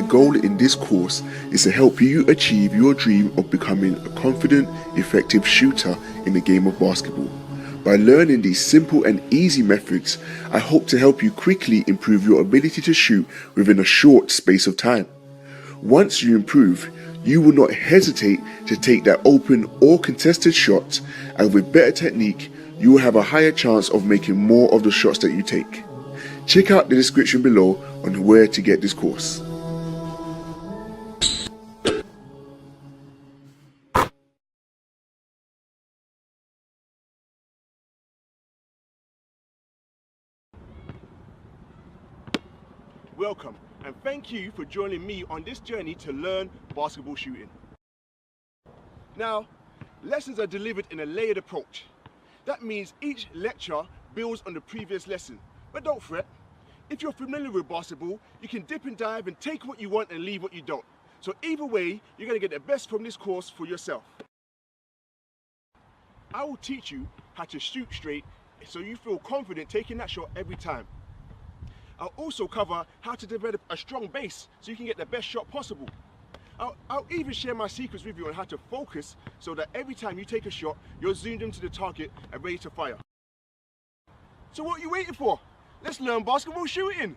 goal in this course is to help you achieve your dream of becoming a confident, effective shooter in the game of basketball. By learning these simple and easy methods, I hope to help you quickly improve your ability to shoot within a short space of time. Once you improve, you will not hesitate to take that open or contested shot, and with better technique, you will have a higher chance of making more of the shots that you take. Check out the description below on where to get this course. Welcome, and thank you for joining me on this journey to learn basketball shooting. Now, lessons are delivered in a layered approach. That means each lecture builds on the previous lesson. But don't fret, if you're familiar with basketball, you can dip and dive and take what you want and leave what you don't. So either way, you're going to get the best from this course for yourself. I will teach you how to shoot straight so you feel confident taking that shot every time. I'll also cover how to develop a strong base so you can get the best shot possible. I'll even share my secrets with you on how to focus so that every time you take a shot, you're zoomed into the target and ready to fire. So what are you waiting for? Let's learn basketball shooting!